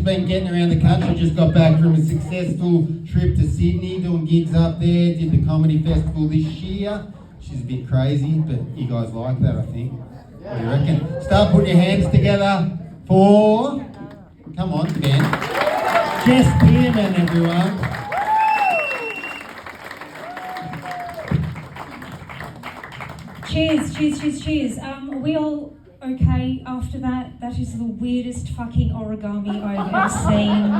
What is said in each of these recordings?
been getting around the country, just got back from a successful trip to Sydney, doing gigs up there, did the comedy festival this year. She's a bit crazy, but you guys like that, I think. What do you reckon? Start putting your hands together for, come on, Ben, Jess Pearman, everyone. Cheers. Are we all okay after that? That is the weirdest fucking origami I've ever seen.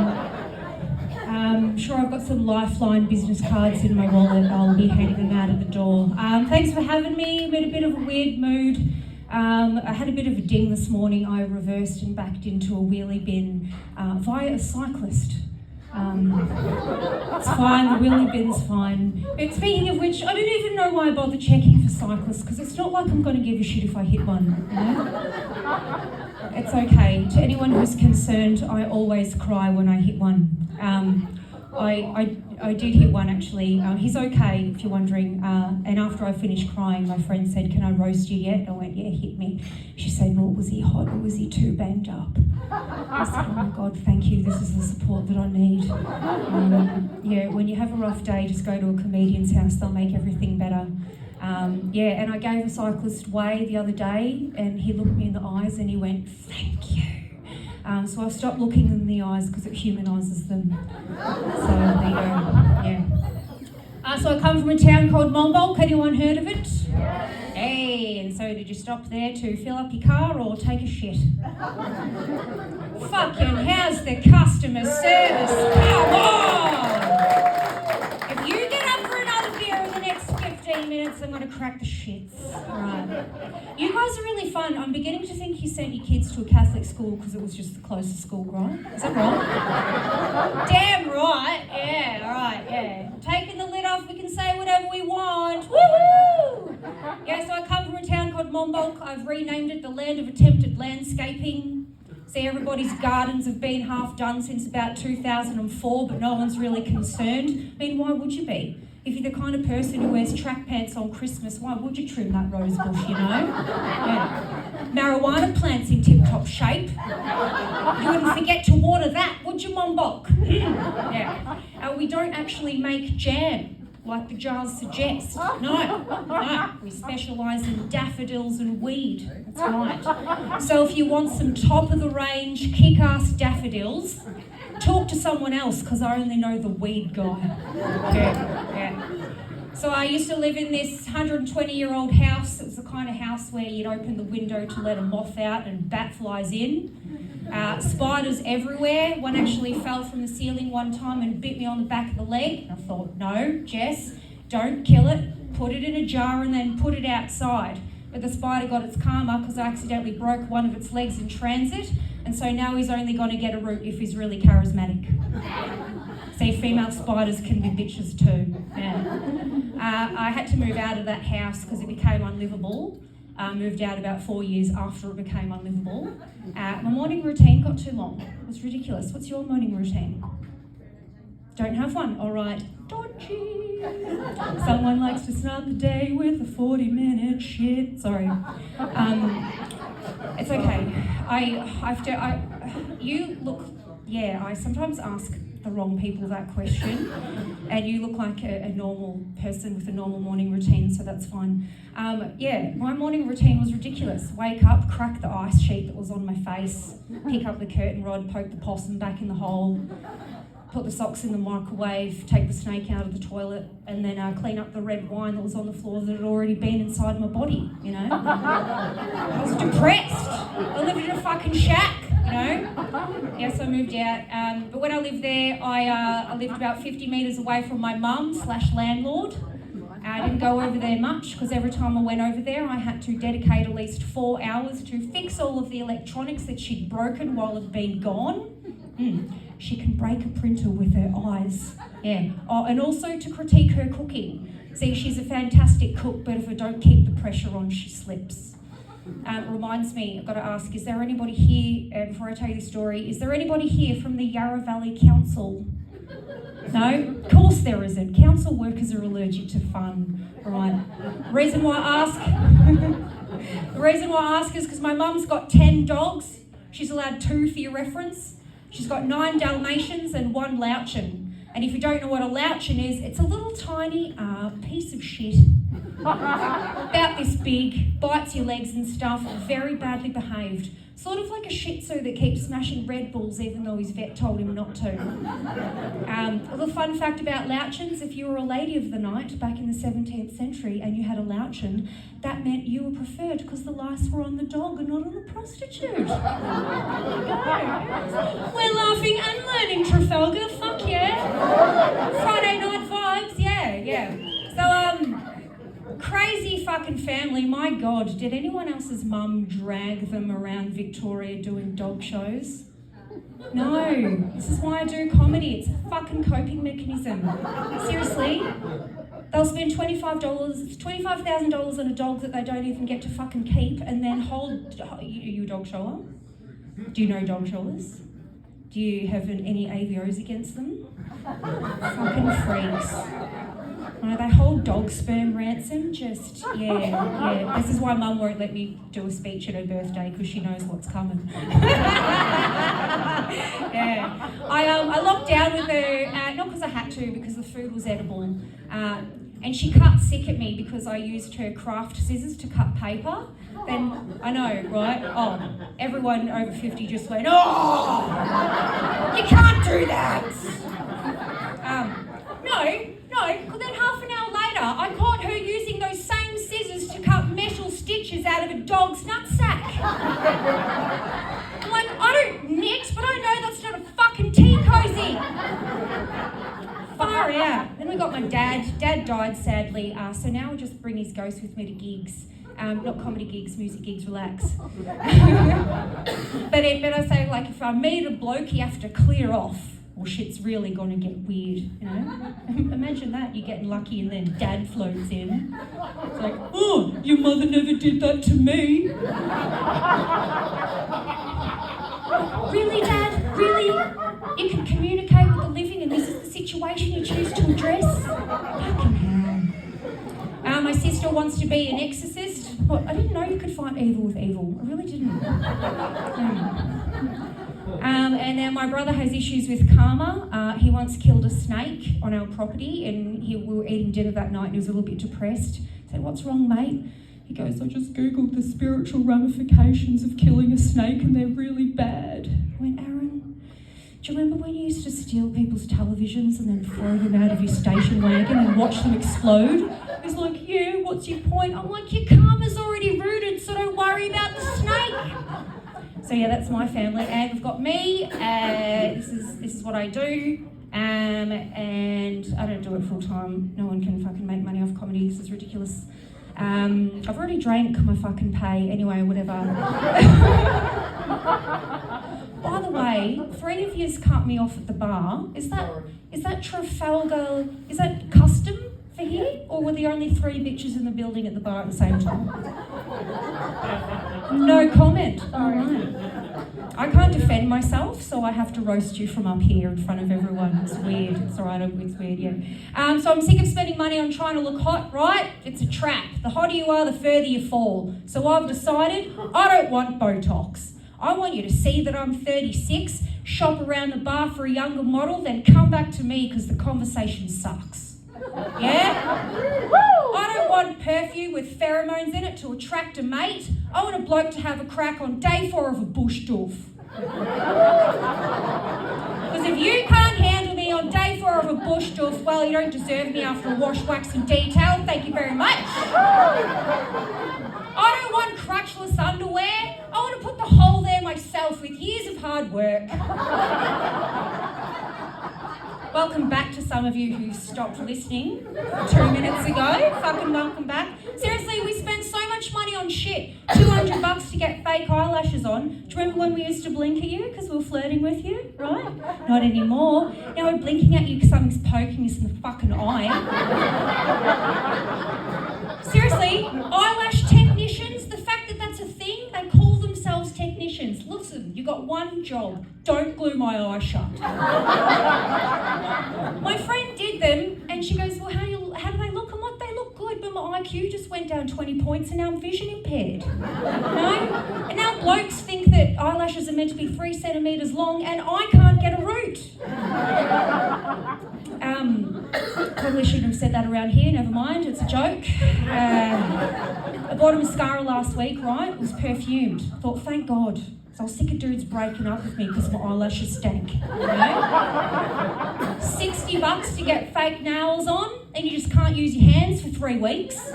Sure, I've got some Lifeline business cards in my wallet. I'll be handing them out at the door. Thanks for having me. I'm in a bit of a weird mood. I had a bit of a ding this morning. I reversed and backed into a wheelie bin via a cyclist. It's fine, the wheelie bin's fine. But speaking of which, I don't even know why I bother checking for cyclists, because it's not like I'm going to give a shit if I hit one, you know? It's okay. To anyone who's concerned, I always cry when I hit one. I did hit one actually. He's okay, if you're wondering. And after I finished crying, my friend said, "Can I roast you yet?" I went, "Yeah, hit me." She said, "Well, was he hot or was he too banged up?" I said, "Oh my God, thank you. This is the support that I need." Yeah, when you have a rough day, just go to a comedian's house. They'll make everything better. Yeah, and I gave a cyclist way the other day, and he looked me in the eyes and he went, "Thank you." So I've stopped looking in the eyes because it humanises them. So there you go, yeah. So I come from a town called Monbulk. Anyone heard of it? Hey, and so did you stop there to fill up your car or take a shit? Fucking how's the customer service? Come on! If you get up for another beer in the next 15 minutes, I'm going to crack the shits. Right. You guys are really fun. I'm beginning to think you sent your kids to a Catholic school because it was just the closest school, right? Is that right? Damn right. Yeah, all right, yeah. Taking the lid off, we can say whatever we want. Woohoo! Yeah, so I come from a town called Monbulk. I've renamed it the Land of Attempted Landscaping. See, everybody's gardens have been half done since about 2004, but no one's really concerned. I mean, why would you be? If you're the kind of person who wears track pants on Christmas, why would you trim that rose bush, you know? Yeah. Marijuana plants in tip-top shape. You wouldn't forget to water that, would you, Monbulk? Yeah. We don't actually make jam, like the jars suggest. No. We specialise in daffodils and weed. That's right. So if you want some top-of-the-range, kick-ass daffodils, talk to someone else, because I only know the weed guy. Yeah. So I used to live in this 120-year-old house. It was the kind of house where you'd open the window to let a moth out and bat flies in. Spiders everywhere. One actually fell from the ceiling one time and bit me on the back of the leg. I thought, no, Jess, don't kill it. Put it in a jar and then put it outside. But the spider got its karma because I accidentally broke one of its legs in transit. And so now he's only going to get a root if he's really charismatic. See, female spiders can be bitches too. Yeah. I had to move out of that house because it became unlivable. Moved out about 4 years after it became unlivable. My morning routine got too long. It was ridiculous. What's your morning routine? Don't have one? All right. Dodgy. Someone likes to start the day with a 40-minute shit. Sorry. It's okay. I sometimes ask the wrong people that question, and you look like a normal person with a normal morning routine, so that's fine. My morning routine was ridiculous. Wake up, crack the ice sheet that was on my face, pick up the curtain rod, poke the possum back in the hole, put the socks in the microwave, take the snake out of the toilet, and then clean up the red wine that was on the floor that had already been inside my body, you know? I was depressed. I lived in a fucking shack, you know? Yes, I moved out. But when I lived there, I lived about 50 metres away from my mum/landlord. I didn't go over there much because every time I went over there, I had to dedicate at least 4 hours to fix all of the electronics that she'd broken while I'd been gone. She can break a printer with her eyes. Yeah. Oh, and also to critique her cooking. See, she's a fantastic cook, but if I don't keep the pressure on, she slips. Reminds me, I've got to ask, is there anybody here, before I tell you the story, is there anybody here from the Yarra Valley Council? No? Of course there isn't. Council workers are allergic to fun, right? The reason why I ask is because my mum's got 10 dogs. She's allowed 2 for your reference. She's got 9 Dalmatians and 1 Louchen. And if you don't know what a Louchen is, it's a little tiny piece of shit. About this big, bites your legs and stuff, very badly behaved. Sort of like a Shih Tzu that keeps smashing Red Bulls even though his vet told him not to. A little fun fact about Louchens, if you were a lady of the night back in the 17th century and you had a Louchen, that meant you were preferred because the lice were on the dog and not on the prostitute. We're laughing and learning, Trafalgar, fuck yeah. Friday night vibes, yeah. So, crazy fucking family, my God. Did anyone else's mum drag them around Victoria doing dog shows? No. This is why I do comedy. It's a fucking coping mechanism. Seriously. They'll spend $25,000 on a dog that they don't even get to fucking keep and then hold... Are you a dog shower? Do you know dog showers? Do you have any AVOs against them? Fucking freaks. They hold dog sperm ransom, yeah. This is why Mum won't let me do a speech at her birthday because she knows what's coming. Yeah. I locked down with her, not because I had to, because the food was edible. And she cut sick at me because I used her craft scissors to cut paper. Then, I know, right? Oh, everyone over 50 just went, oh! You can't do that! No, then half an hour later, I caught her using those same scissors to cut metal stitches out of a dog's nutsack. I'm like, I don't knit, but I know that's not a fucking tea cozy. Far out. Then we got my dad. Dad died, sadly, so now I just bring his ghost with me to gigs. Not comedy gigs, music gigs, relax. But I say, like, if I meet a bloke, you have to clear off. Well, shit's really gonna get weird, you know? Imagine that, you're getting lucky and then Dad floats in. It's like, oh, your mother never did that to me. Really, Dad? Really? You can communicate with the living and this is the situation you choose to address? Fucking hell. My sister wants to be an exorcist. But I didn't know you could fight evil with evil. I really didn't. And then my brother has issues with karma. He once killed a snake on our property and we were eating dinner that night and he was a little bit depressed. I said, what's wrong, mate? He goes, I just Googled the spiritual ramifications of killing a snake and they're really bad. I went, Aaron, do you remember when you used to steal people's televisions and then throw them out of your station wagon and watch them explode? He's like, yeah, what's your point? I'm like, your karma's already rooted, so don't worry about the snake. So yeah, that's my family, and we've got me. This is what I do, and I don't do it full time. No one can fucking make money off comedy. This is ridiculous. I've already drank my fucking pay. Anyway, whatever. By the way, for any of yous cut me off at the bar, is that Trafalgar? Is that custom for here, or were the only 3 bitches in the building at the bar at the same time? No comment. All right. I can't defend myself, so I have to roast you from up here in front of everyone. It's weird. It's all right. It's weird, yeah. So I'm sick of spending money on trying to look hot, right? It's a trap. The hotter you are, the further you fall. So I've decided I don't want Botox. I want you to see that I'm 36, shop around the bar for a younger model, then come back to me because the conversation sucks. Yeah? I don't want perfume with pheromones in it to attract a mate. I want a bloke to have a crack on day 4 of a bush doof. Because if you can't handle me on day 4 of a bush doof, well, you don't deserve me after a wash, wax and detail. Thank you very much. I don't want crotchless underwear. I want to put the hole there myself with years of hard work. Welcome back to some of you who stopped listening 2 minutes ago. Fucking welcome back. Seriously, we spend so much money on shit. $200 to get fake eyelashes on. Do you remember when we used to blink at you because we were flirting with you, right? Not anymore. Now we're blinking at you because something's poking us in the fucking eye. Seriously, eyelash technicians, the fact that that's a thing, they call themselves technicians. Listen, you got one job. Don't glue my eye shut. My friend did them and she goes, well, how do they look? I'm like, they look good, but my IQ IQ just went down 20 points and now I'm vision impaired. And now blokes think that eyelashes are meant to be 3 centimetres long and I can't get a root. Probably shouldn't have said that around here, never mind, it's a joke. I bought a mascara last week, right? It was perfumed. I thought, thank God. So I was sick of dudes breaking up with me because my eyelashes stank. You know? $60 to get fake nails on, and you just can't use your hands for 3 weeks.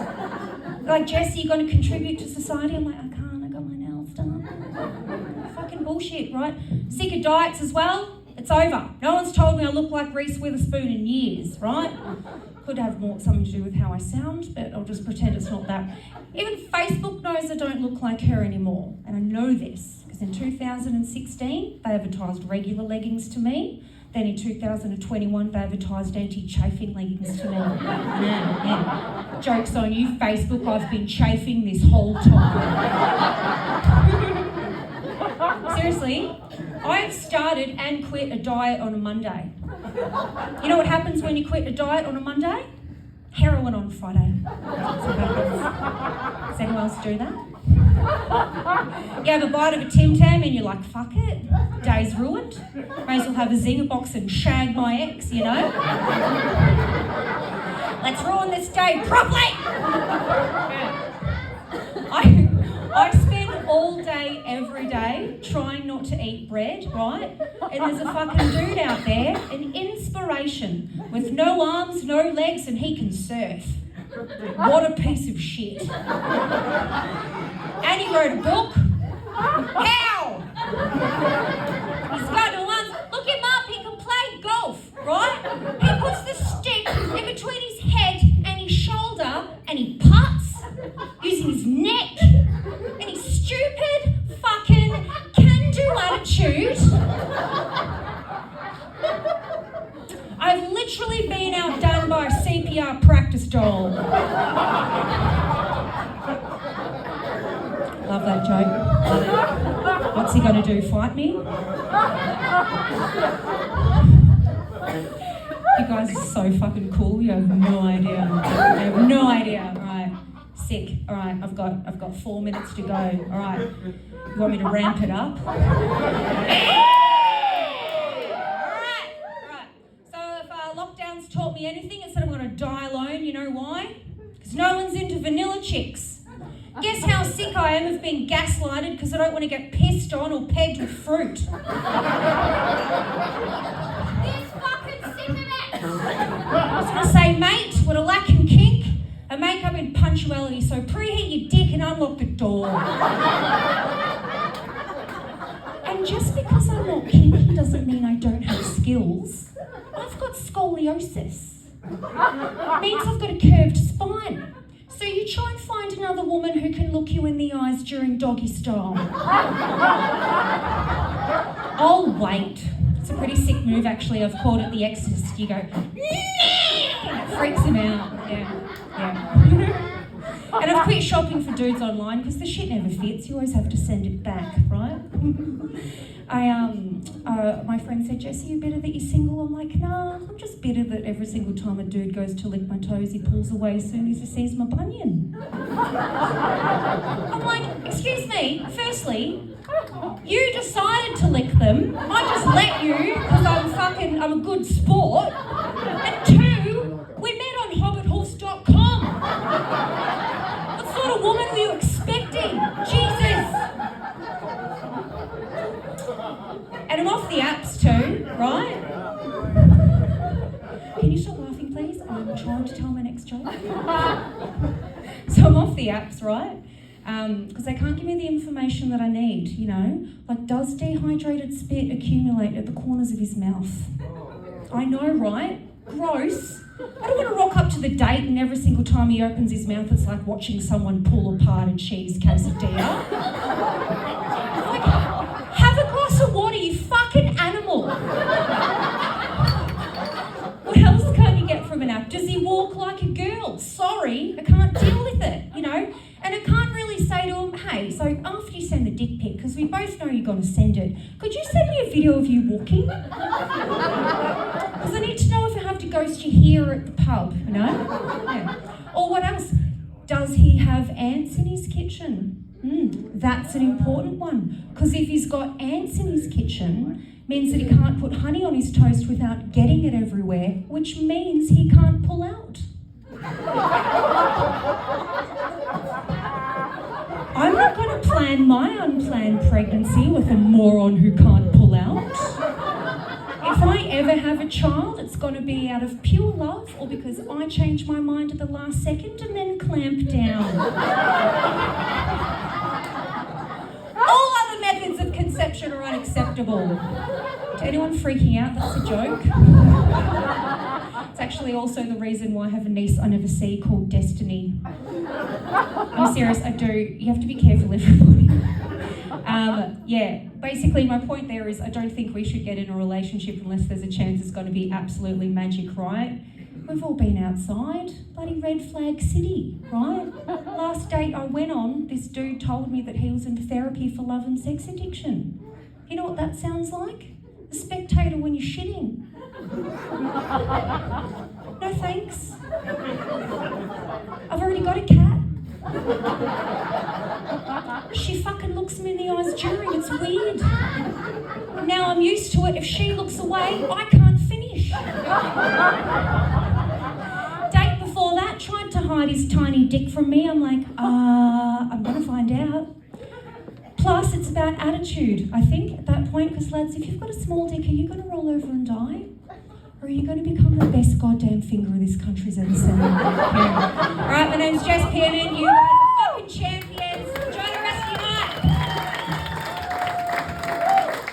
Like, Jess, are you going to contribute to society? I'm like, I can't, I got my nails done. Fucking bullshit, right? Sick of diets as well. It's over. No one's told me I look like Reese Witherspoon in years, right? Could have something to do with how I sound, but I'll just pretend it's not that. Even Facebook knows I don't look like her anymore, and I know this, because in 2016, they advertised regular leggings to me. Then in 2021, they advertised anti-chafing leggings to me. Yeah. Joke's on you, Facebook, I've been chafing this whole time. Seriously, I have started and quit a diet on a Monday. You know what happens when you quit a diet on a Monday? Heroin on Friday. That's what happens. Does anyone else do that? You have a bite of a Tim Tam and you're like, fuck it, day's ruined. May as well have a zinger box and shag my ex, you know? Let's ruin this day properly! I spend all day, every day, trying not to eat bread, right? And there's a fucking dude out there, an inspiration, with no arms, no legs, and he can surf. What a piece of shit. And he wrote a book. How? He's got no arms. Look him up, he can play golf, right? He puts the stick in between his head and his shoulder, and he putts using his neck. And his stupid fucking can-do attitude. I've literally been outdone by a CPR practice doll. Love that joke. What's he gonna do, fight me? You guys are so fucking cool, you have no idea. You have no idea, right? Sick. All right, I've got 4 minutes to go. All right, you want me to ramp it up? All right. So if lockdown's taught me anything, it's that I'm going to die alone. You know why? Because no one's into vanilla chicks. Guess how sick I am of being gaslighted because I don't want to get pissed on or pegged with fruit. This fucking sick of it. I was going to say, mate, what a lack in kink. A makeup and punctuality, so preheat your dick and unlock the door. And just because I'm not kinky doesn't mean I don't have skills. I've got scoliosis. It means I've got a curved spine. So you try and find another woman who can look you in the eyes during doggy style. I'll wait. It's a pretty sick move, actually. I've called it the Exorcist. You go, it freaks him out. Yeah. And I've quit shopping for dudes online because the shit never fits. You always have to send it back, right? My friend said, Jess, are you bitter that you're single? I'm like, nah, I'm just bitter that every single time a dude goes to lick my toes, he pulls away as soon as he sees my bunion. I'm like, excuse me, firstly, you decided to lick them. I just let you because I'm a good sport. And 2, we met on hobbithorse.com. What sort of woman were you expecting? Jesus. And I'm off the apps too, right? Can you stop laughing, please? I'm trying to tell my next joke. So I'm off the apps, right? Because they can't give me the information that I need, you know? Like, does dehydrated spit accumulate at the corners of his mouth? I know, right? Gross. I don't want to rock up to the date and every single time he opens his mouth it's like watching someone pull apart a cheese quesadilla. Like, have a glass of water, you fucking animal. What else can you get from an app? Does he walk like a girl? Sorry, I can't deal with it, you know? And I can't really say to him, hey, so after you send the dick pic, because we both know you're going to send it, could you send me a video of you walking? Because I need to know if I have to ghost you here at the pub, you know? Yeah. Or what else? Does he have ants in his kitchen? That's an important one. Because if he's got ants in his kitchen, means that he can't put honey on his toast without getting it everywhere, which means he can't pull out. I'm not going to plan my unplanned pregnancy with a moron who can't pull out. If I ever have a child, it's going to be out of pure love or because I change my mind at the last second and then clamp down. All other methods of conception are unacceptable. To anyone freaking out, that's a joke. It's actually also the reason why I have a niece I never see called Destiny. I'm serious, I do. You have to be careful, everybody. Basically my point there is I don't think we should get in a relationship unless there's a chance it's going to be absolutely magic, right? We've all been outside, bloody red flag city, right? Last date I went on, this dude told me that he was in therapy for love and sex addiction. You know what that sounds like? The Spectator when you're shitting. No thanks. I've already got a cat. She fucking looks me in the eyes during, it's weird. Now I'm used to it. If she looks away, I can't finish. Date before that tried to hide his tiny dick from me. I'm like, I'm gonna find out. Plus, it's about attitude, I think, at that point, because lads, if you've got a small dick, are you gonna roll over and die? Or are you going to become the best goddamn finger this country's ever seen? Alright, my name's Jess Pearman. You guys